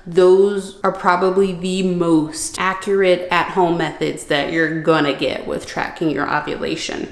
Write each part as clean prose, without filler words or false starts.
those are probably the most accurate at-home methods that you're gonna get with tracking your ovulation.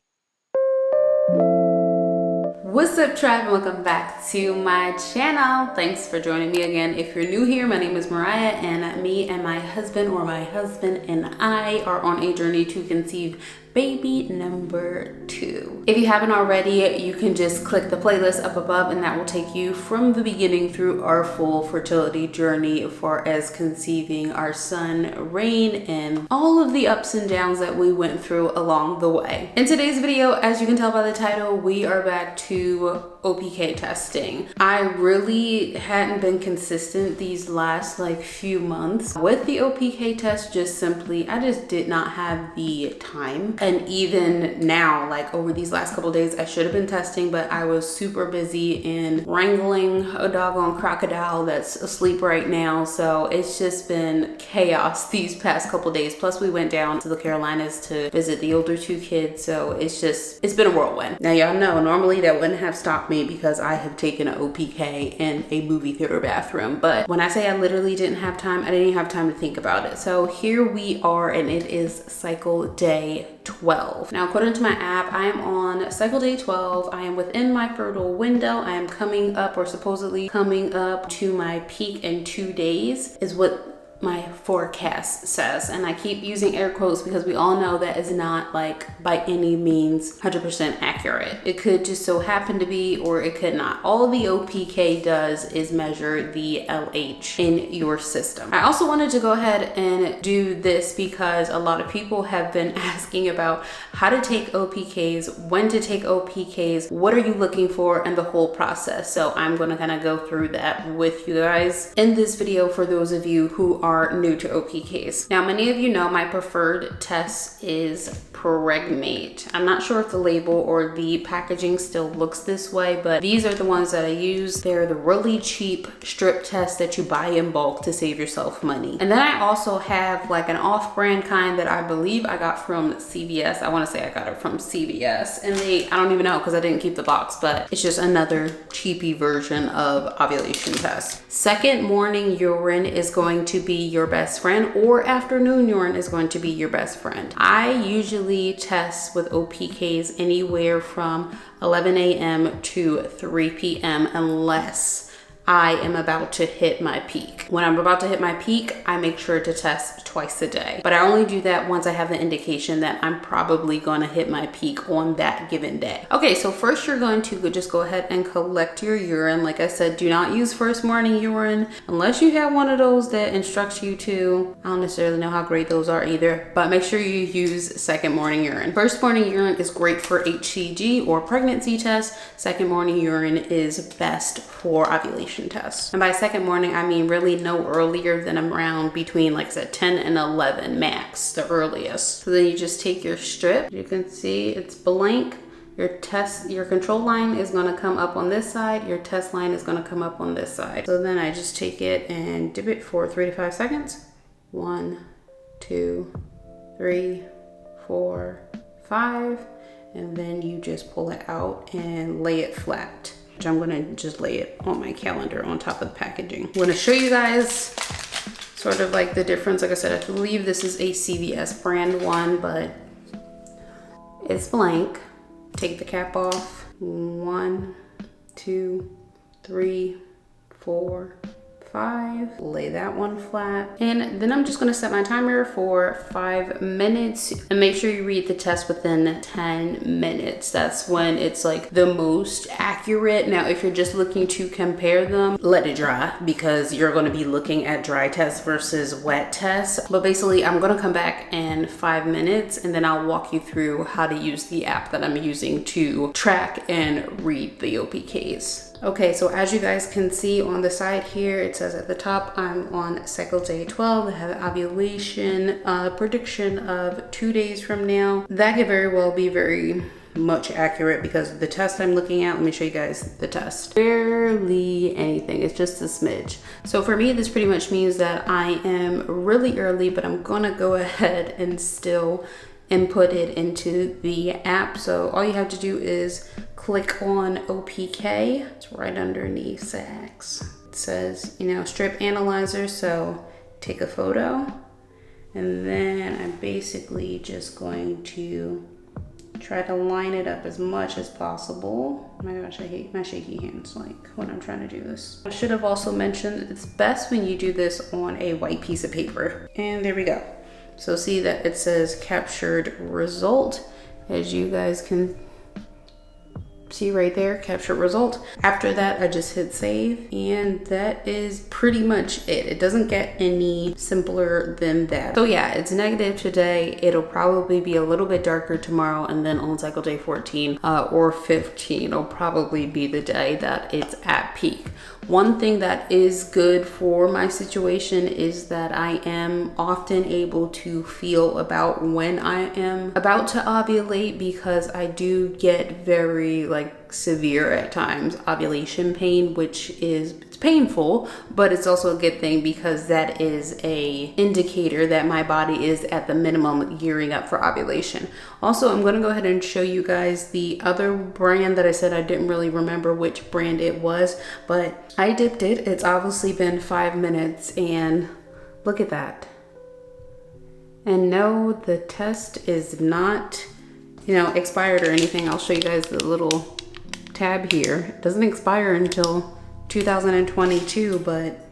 What's up, tribe? Welcome back to my channel. Thanks for joining me again. If you're new here, my name is Mariah, and me and my husband, or my husband and I, are on a journey to conceive baby number 2. If you haven't already, you can just click the playlist up above and that will take you from the beginning through our full fertility journey as far as conceiving our son, Rain, and all of the ups and downs that we went through along the way. In today's video, as you can tell by the title, we are back to OPK testing. I really hadn't been consistent these last few months with the OPK test. I just did not have the time. And even now, over these last couple days, I should have been testing, but I was super busy in wrangling a doggone crocodile that's asleep right now. So it's just been chaos these past couple days. Plus we went down to the Carolinas to visit the older 2 kids. So it's been a whirlwind. Now y'all know, normally that wouldn't have stopped me because I have taken an OPK in a movie theater bathroom. But when I say I literally didn't have time, I didn't even have time to think about it. So here we are, and it is cycle day 12. Now, according to my app, I am on cycle day 12. I am within my fertile window. I am coming up, or supposedly coming up, to my peak in 2 days is what my forecast says. And I keep using air quotes because we all know that is not by any means 100% accurate. It could just so happen to be, or it could not. All the OPK does is measure the LH in your system. I also wanted to go ahead and do this because a lot of people have been asking about how to take OPKs, when to take OPKs, what are you looking for, and the whole process. So I'm going to kind of go through that with you guys in this video for those of you who are new to OPKs. Now, many of you know my preferred test is PREGMATE. I'm not sure if the label or the packaging still looks this way, but these are the ones that I use. They're the really cheap strip tests that you buy in bulk to save yourself money. And then I also have an off-brand kind that I believe I got from CVS. I want to say I got it from CVS, and I don't even know because I didn't keep the box, but it's just another cheapy version of ovulation test. Second morning urine is going to be your best friend, or afternoon urine is going to be your best friend. I usually test with OPKs anywhere from 11 a.m. to 3 p.m. unless I am about to hit my peak. When I'm about to hit my peak, I make sure to test twice a day. But I only do that once I have the indication that I'm probably going to hit my peak on that given day. Okay, so first you're going to just go ahead and collect your urine. Like I said, do not use first morning urine unless you have one of those that instructs you to. I don't necessarily know how great those are either, but make sure you use second morning urine. First morning urine is great for HCG or pregnancy tests. Second morning urine is best for ovulation test. And by second morning, I mean really no earlier than around between, like I said, 10 and 11 max, the earliest. So then you just take your strip. You can see it's blank. Your control line is going to come up on this side. Your test line is going to come up on this side. So then I just take it and dip it for 3 to 5 seconds. 1, 2, 3, 4, 5. And then you just pull it out and lay it flat. I'm gonna just lay it on my calendar on top of the packaging. I'm gonna show you guys sort of the difference. Like I said, I believe this is a CVS brand one, but it's blank. Take the cap off. 1, 2, 3, 4, 5. Lay that one flat. And then I'm just gonna set my timer for 5 minutes, and make sure you read the test within 10 minutes. That's when it's the most accurate. Now, if you're just looking to compare them, let it dry, because you're gonna be looking at dry tests versus wet tests. But basically, I'm gonna come back in 5 minutes, and then I'll walk you through how to use the app that I'm using to track and read the OPKs. Okay, so as you guys can see on the side here, it says at the top, I'm on cycle day 12. I have an ovulation prediction of 2 days from now. That could very well be very much accurate because the test I'm looking at, let me show you guys the test. Barely anything, it's just a smidge. So for me, this pretty much means that I am really early, but I'm gonna go ahead and still input it into the app. So all you have to do is click on OPK. It's right underneath sex. says, you know, strip analyzer, so take a photo. And then I'm basically just going to try to line it up as much as possible. Oh my gosh, I hate my shaky hands like when I'm trying to do this. I should have also mentioned it's best when you do this on a white piece of paper. And there we go. So see that it says captured result, as you guys can see right there, captured result. After that, I just hit save, and that is pretty much it. It doesn't get any simpler than that. So yeah, it's negative today. It'll probably be a little bit darker tomorrow, and then on cycle day 14 or 15 will probably be the day that it's at peak. One thing that is good for my situation is that I am often able to feel about when I am about to ovulate, because I do get very like severe at times ovulation pain, which is, it's painful, but it's also a good thing because that is a indicator that my body is at the minimum gearing up for ovulation. Also, I'm going to go ahead and show you guys the other brand that I said I didn't really remember which brand it was, but I dipped it. It's obviously been 5 minutes, and look at that. And no, the test is not, you know, expired or anything. I'll show you guys the little tab here. It doesn't expire until 2022, but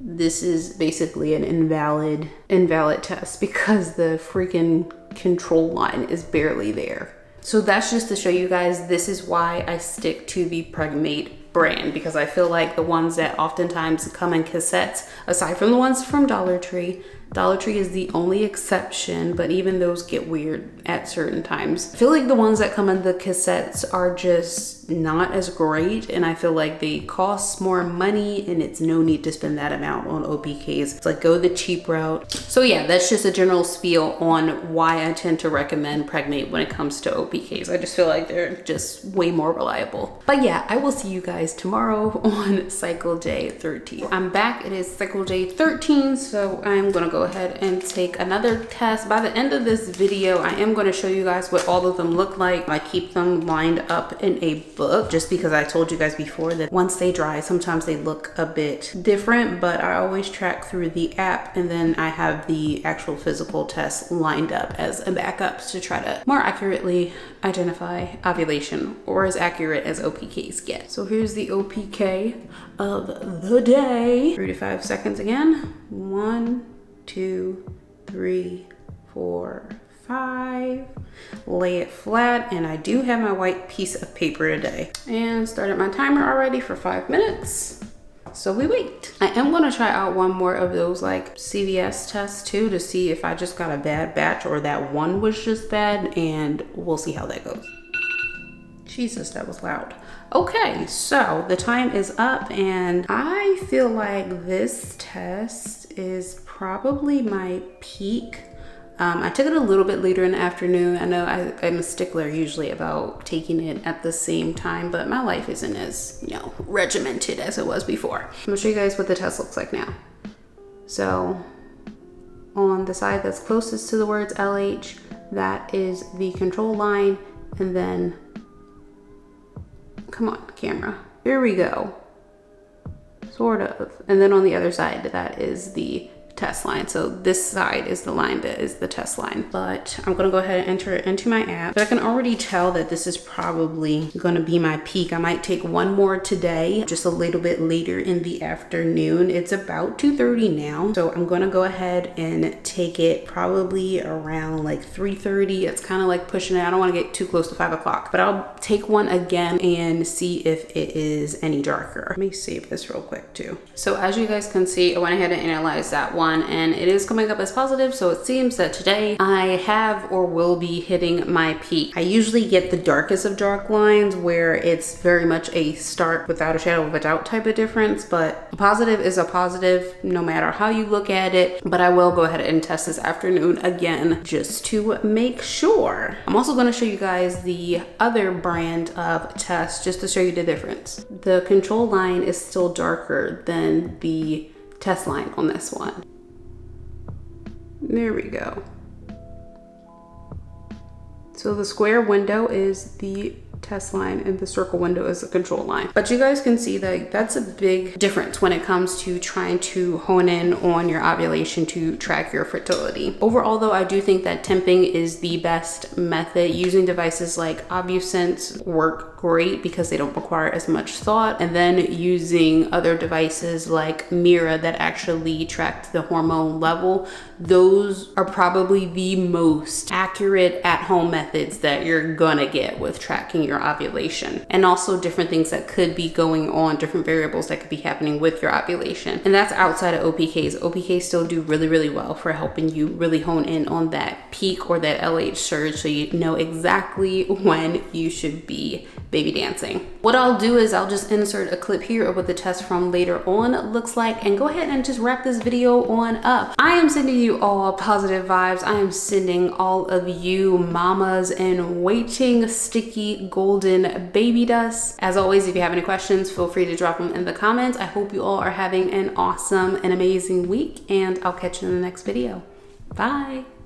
this is basically an invalid test because the freaking control line is barely there. So that's just to show you guys, this is why I stick to the PREGMATE brand, because I feel like the ones that oftentimes come in cassettes, aside from the ones from Dollar Tree is the only exception, but even those get weird at certain times. I feel like the ones that come in the cassettes are just not as great, and I feel like they cost more money, and it's no need to spend that amount on OPKs. It's like, go the cheap route. So yeah, that's just a general spiel on why I tend to recommend PREGMATE when it comes to OPKs. I just feel like they're just way more reliable. But yeah, I will see you guys tomorrow on cycle day 13. I'm back. It is cycle day 13, so I'm gonna go ahead and take another test. By the end of this video, I am going to show you guys what all of them look like. I keep them lined up in a book just because I told you guys before that once they dry, sometimes they look a bit different, but I always track through the app, and then I have the actual physical test lined up as a backup to try to more accurately identify ovulation, or as accurate as OPKs get. So here's the OPK of the day. 3 to 5 seconds again. 1, 2, 3, 4, 5. Lay it flat, and I do have my white piece of paper today. And started my timer already for 5 minutes. So we wait. I am gonna try out one more of those like CVS tests too, to see if I just got a bad batch or that one was just bad, and we'll see how that goes. Jesus, that was loud. Okay, so the time is up, and I feel like this test is probably my peak. I took it a little bit later in the afternoon. I know I'm a stickler usually about taking it at the same time, but my life isn't as, you know, regimented as it was before. I'm gonna show you guys what the test looks like now. So on the side that's closest to the words LH, that is the control line, and then, come on camera, here we go, sort of. And then on the other side, that is the test line. So this side is the line that is the test line. But I'm gonna go ahead and enter it into my app. But I can already tell that this is probably gonna be my peak. I might take one more today, just a little bit later in the afternoon. It's about 2:30 now. So I'm gonna go ahead and take it probably around like 3:30. It's kind of like pushing it. I don't wanna get too close to 5 o'clock, but I'll take one again and see if it is any darker. Let me save this real quick too. So as you guys can see, I went ahead and analyzed that one, and it is coming up as positive. So it seems that today I have or will be hitting my peak. I usually get the darkest of dark lines where it's very much a start without a shadow of a doubt type of difference, but a positive is a positive no matter how you look at it. But I will go ahead and test this afternoon again just to make sure. I'm also going to show you guys the other brand of test just to show you the difference. The control line is still darker than the test line on this one. There we go. So the square window is the test line and the circle window is the control line. But you guys can see that that's a big difference when it comes to trying to hone in on your ovulation to track your fertility. Overall though, I do think that temping is the best method. Using devices like OvuSense work great because they don't require as much thought, and then using other devices like Mira that actually track the hormone level, those are probably the most accurate at-home methods that you're gonna get with tracking your ovulation, and also different things that could be going on, different variables that could be happening with your ovulation. And that's outside of OPKs. OPKs still do really well for helping you really hone in on that peak or that LH surge, so you know exactly when you should be baby dancing. What I'll do is I'll just insert a clip here of what the test from later on looks like, and go ahead and just wrap this video on up. I am sending you all positive vibes. I am sending all of you mamas in waiting sticky golden baby dust. As always, if you have any questions, feel free to drop them in the comments. I hope you all are having an awesome and amazing week, and I'll catch you in the next video. Bye.